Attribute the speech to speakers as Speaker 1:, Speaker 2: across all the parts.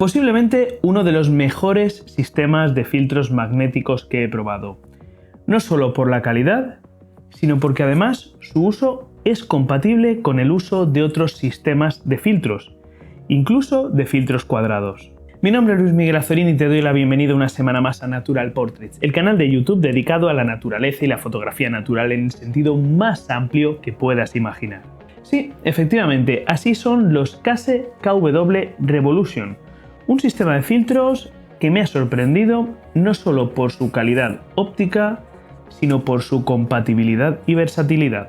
Speaker 1: Posiblemente uno de los mejores sistemas de filtros magnéticos que he probado. No solo por la calidad, sino porque además su uso es compatible con el uso de otros sistemas de filtros, incluso de filtros cuadrados. Mi nombre es Luis Miguel Azorín y te doy la bienvenida una semana más a Natural Portraits, el canal de YouTube dedicado a la naturaleza y la fotografía natural en el sentido más amplio que puedas imaginar. Sí, efectivamente, así son los Case KW Revolution, un sistema de filtros que me ha sorprendido no solo por su calidad óptica, sino por su compatibilidad y versatilidad.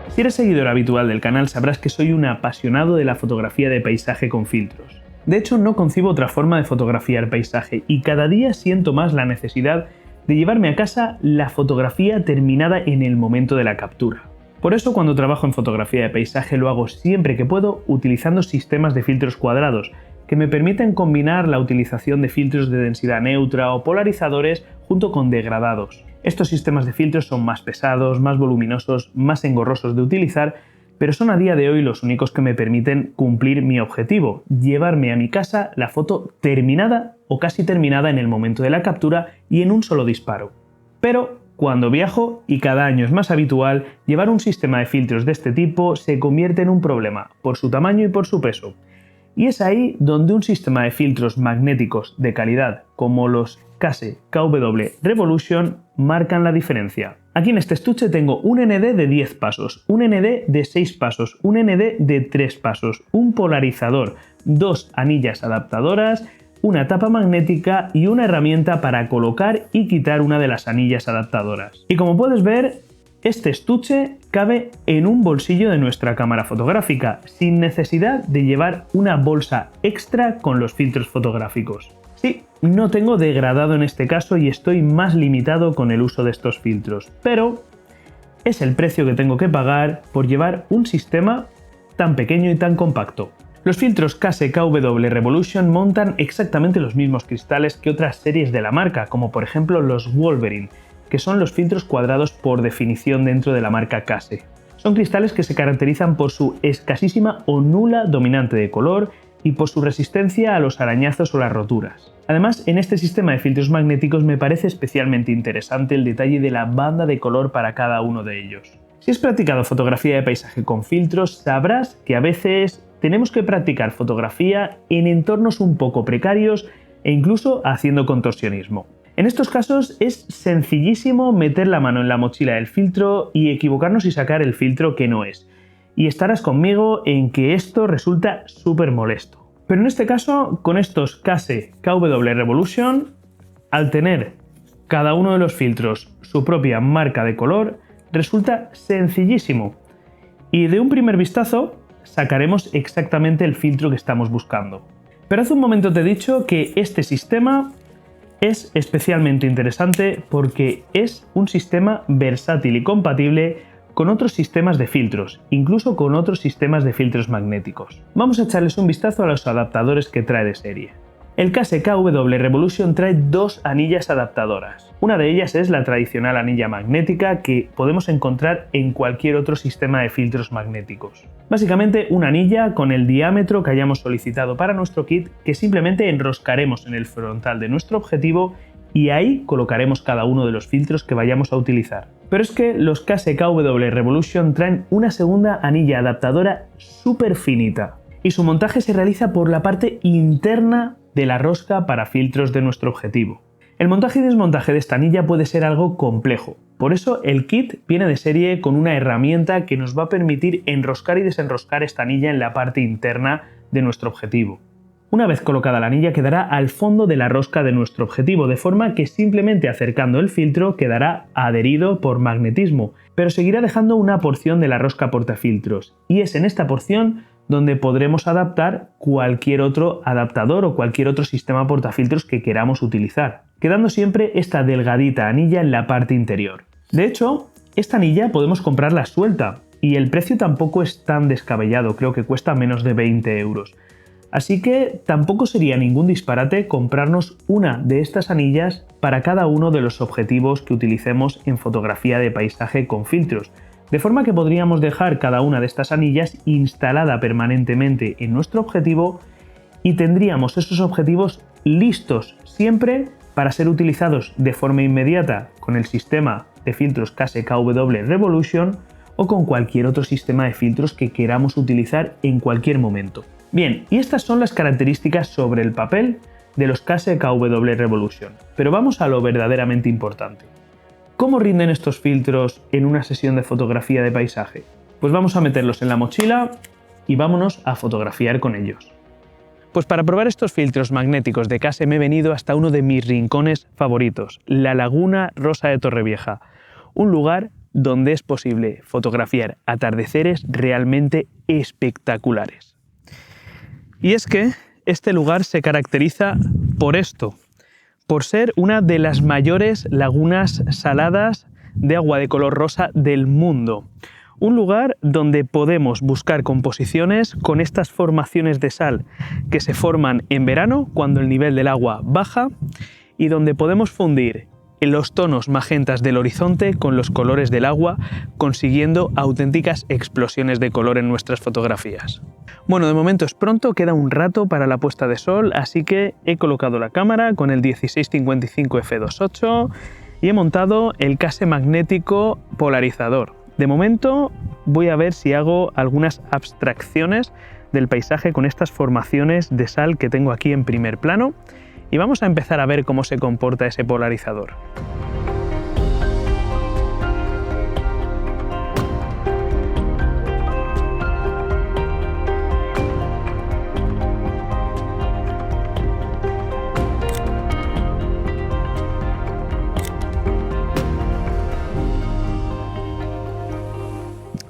Speaker 1: Si eres seguidor habitual del canal sabrás que soy un apasionado de la fotografía de paisaje con filtros. De hecho, no concibo otra forma de fotografiar paisaje y cada día siento más la necesidad de llevarme a casa la fotografía terminada en el momento de la captura. Por eso cuando trabajo en fotografía de paisaje lo hago siempre que puedo utilizando sistemas de filtros cuadrados que me permiten combinar la utilización de filtros de densidad neutra o polarizadores junto con degradados. Estos sistemas de filtros son más pesados, más voluminosos, más engorrosos de utilizar, pero son a día de hoy los únicos que me permiten cumplir mi objetivo, llevarme a mi casa la foto terminada o casi terminada en el momento de la captura y en un solo disparo. Pero cuando viajo, y cada año es más habitual, llevar un sistema de filtros de este tipo se convierte en un problema, por su tamaño y por su peso. Y es ahí donde un sistema de filtros magnéticos de calidad como los Case KW Revolution marcan la diferencia. Aquí en este estuche tengo un ND de 10 pasos, un ND de 6 pasos, un ND de 3 pasos, un polarizador, 2 anillas adaptadoras, una tapa magnética y una herramienta para colocar y quitar una de las anillas adaptadoras. Y como puedes ver, este estuche cabe en un bolsillo de nuestra cámara fotográfica, sin necesidad de llevar una bolsa extra con los filtros fotográficos. Sí, no tengo degradado en este caso y estoy más limitado con el uso de estos filtros, pero es el precio que tengo que pagar por llevar un sistema tan pequeño y tan compacto. Los filtros Case KW Revolution montan exactamente los mismos cristales que otras series de la marca, como por ejemplo los Wolverine, que son los filtros cuadrados por definición dentro de la marca Case. Son cristales que se caracterizan por su escasísima o nula dominante de color y por su resistencia a los arañazos o las roturas. Además, en este sistema de filtros magnéticos me parece especialmente interesante el detalle de la banda de color para cada uno de ellos. Si has practicado fotografía de paisaje con filtros, sabrás que a veces tenemos que practicar fotografía en entornos un poco precarios e incluso haciendo contorsionismo. En estos casos es sencillísimo meter la mano en la mochila del filtro y equivocarnos y sacar el filtro que no es. Y estarás conmigo en que esto resulta súper molesto. Pero en este caso, con estos Case KW Revolution, al tener cada uno de los filtros su propia marca de color, resulta sencillísimo. Y de un primer vistazo sacaremos exactamente el filtro que estamos buscando. Pero hace un momento te he dicho que este sistema es especialmente interesante porque es un sistema versátil y compatible con otros sistemas de filtros, incluso con otros sistemas de filtros magnéticos. Vamos a echarles un vistazo a los adaptadores que trae de serie. El Case KW Revolution trae dos anillas adaptadoras. Una de ellas es la tradicional anilla magnética que podemos encontrar en cualquier otro sistema de filtros magnéticos. Básicamente una anilla con el diámetro que hayamos solicitado para nuestro kit que simplemente enroscaremos en el frontal de nuestro objetivo y ahí colocaremos cada uno de los filtros que vayamos a utilizar. Pero es que los Case KW Revolution traen una segunda anilla adaptadora súper finita y su montaje se realiza por la parte interna de la rosca para filtros de nuestro objetivo. El montaje y desmontaje de esta anilla puede ser algo complejo, por eso el kit viene de serie con una herramienta que nos va a permitir enroscar y desenroscar esta anilla en la parte interna de nuestro objetivo. Una vez colocada la anilla quedará al fondo de la rosca de nuestro objetivo, de forma que simplemente acercando el filtro quedará adherido por magnetismo, pero seguirá dejando una porción de la rosca portafiltros, y es en esta porción donde podremos adaptar cualquier otro adaptador o cualquier otro sistema portafiltros que queramos utilizar, quedando siempre esta delgadita anilla en la parte interior. De hecho, esta anilla podemos comprarla suelta y el precio tampoco es tan descabellado, creo que cuesta menos de 20 euros. Así que tampoco sería ningún disparate comprarnos una de estas anillas para cada uno de los objetivos que utilicemos en fotografía de paisaje con filtros, de forma que podríamos dejar cada una de estas anillas instalada permanentemente en nuestro objetivo y tendríamos esos objetivos listos siempre para ser utilizados de forma inmediata con el sistema de filtros Case KW Revolution o con cualquier otro sistema de filtros que queramos utilizar en cualquier momento. Bien, y estas son las características sobre el papel de los Case KW Revolution, pero vamos a lo verdaderamente importante. ¿Cómo rinden estos filtros en una sesión de fotografía de paisaje? Pues vamos a meterlos en la mochila y vámonos a fotografiar con ellos. Pues para probar estos filtros magnéticos de Case me he venido hasta uno de mis rincones favoritos, la Laguna Rosa de Torrevieja, un lugar donde es posible fotografiar atardeceres realmente espectaculares. Y es que este lugar se caracteriza por esto, por ser una de las mayores lagunas saladas de agua de color rosa del mundo. Un lugar donde podemos buscar composiciones con estas formaciones de sal que se forman en verano cuando el nivel del agua baja y donde podemos fundir los tonos magentas del horizonte con los colores del agua, consiguiendo auténticas explosiones de color en nuestras fotografías. Bueno, de momento es pronto, queda un rato para la puesta de sol, así que he colocado la cámara con el 1655 f2.8 y he montado el Case magnético polarizador. De momento voy a ver si hago algunas abstracciones del paisaje con estas formaciones de sal que tengo aquí en primer plano y vamos a empezar a ver cómo se comporta ese polarizador.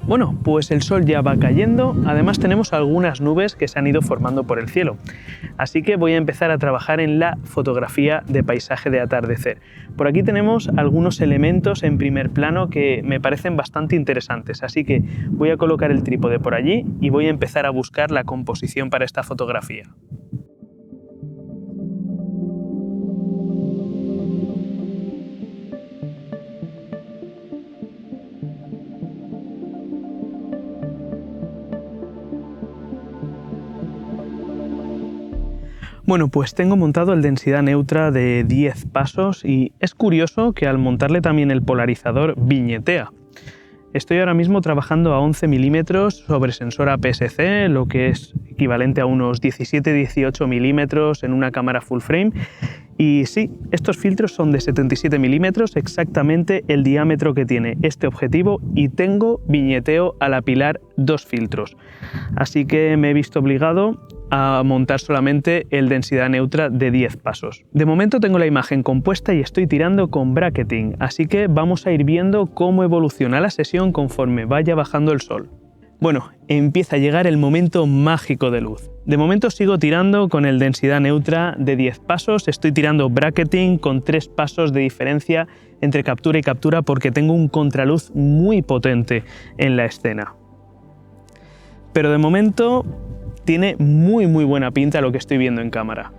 Speaker 1: Bueno, pues el sol ya va cayendo, además tenemos algunas nubes que se han ido formando por el cielo, así que voy a empezar a trabajar en la fotografía de paisaje de atardecer. Por aquí tenemos algunos elementos en primer plano que me parecen bastante interesantes, así que voy a colocar el trípode por allí y voy a empezar a buscar la composición para esta fotografía. Bueno, pues tengo montado el densidad neutra de 10 pasos y es curioso que al montarle también el polarizador viñetea. Estoy ahora mismo trabajando a 11 milímetros sobre sensor APS-C, lo que es equivalente a unos 17-18 milímetros en una cámara full frame. Y sí, estos filtros son de 77 milímetros, exactamente el diámetro que tiene este objetivo, y tengo viñeteo al apilar 2 filtros. Así que me he visto obligado a montar solamente el densidad neutra de 10 pasos. De momento tengo la imagen compuesta y estoy tirando con bracketing, así que vamos a ir viendo cómo evoluciona la sesión conforme vaya bajando el sol. Bueno, empieza a llegar el momento mágico de luz. De momento sigo tirando con el densidad neutra de 10 pasos, estoy tirando bracketing con 3 pasos de diferencia entre captura y captura porque tengo un contraluz muy potente en la escena. Pero de momento tiene muy buena pinta lo que estoy viendo en cámara.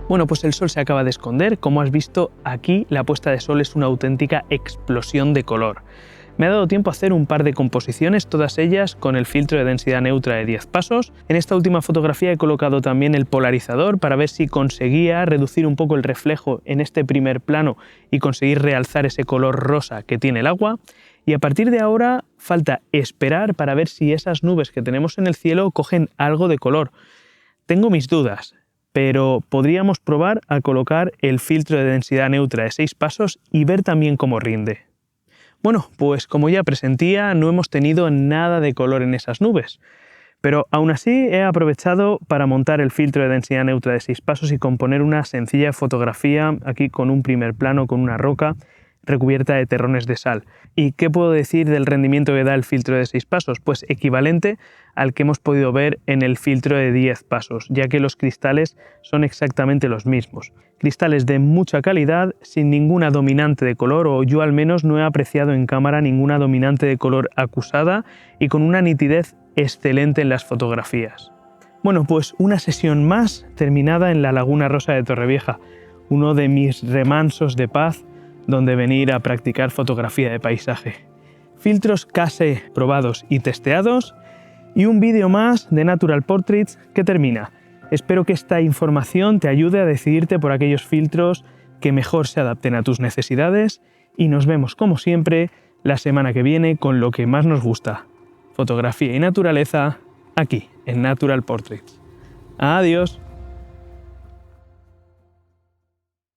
Speaker 1: Bueno, pues el sol se acaba de esconder. Como has visto, aquí la puesta de sol es una auténtica explosión de color. Me ha dado tiempo a hacer un par de composiciones, todas ellas con el filtro de densidad neutra de 10 pasos. En esta última fotografía he colocado también el polarizador para ver si conseguía reducir un poco el reflejo en este primer plano y conseguir realzar ese color rosa que tiene el agua. Y a partir de ahora falta esperar para ver si esas nubes que tenemos en el cielo cogen algo de color. Tengo mis dudas. pero podríamos probar a colocar el filtro de densidad neutra de 6 pasos y ver también cómo rinde. Bueno, pues como ya presentía, no hemos tenido nada de color en esas nubes, pero aún así he aprovechado para montar el filtro de densidad neutra de 6 pasos y componer una sencilla fotografía aquí con un primer plano con una roca recubierta de terrones de sal. ¿Y qué puedo decir del rendimiento que da el filtro de 6 pasos? Pues equivalente al que hemos podido ver en el filtro de 10 pasos, ya que los cristales son exactamente los mismos. Cristales de mucha calidad, sin ninguna dominante de color, o yo al menos no he apreciado en cámara ninguna dominante de color acusada, y con una nitidez excelente en las fotografías. Bueno, pues una sesión más terminada en la Laguna Rosa de Torrevieja, uno de mis remansos de paz donde venir a practicar fotografía de paisaje. Filtros casi probados y testeados y un vídeo más de Natural Portraits que termina. Espero que esta información te ayude a decidirte por aquellos filtros que mejor se adapten a tus necesidades y nos vemos como siempre la semana que viene con lo que más nos gusta, fotografía y naturaleza, aquí en Natural Portraits. Adiós.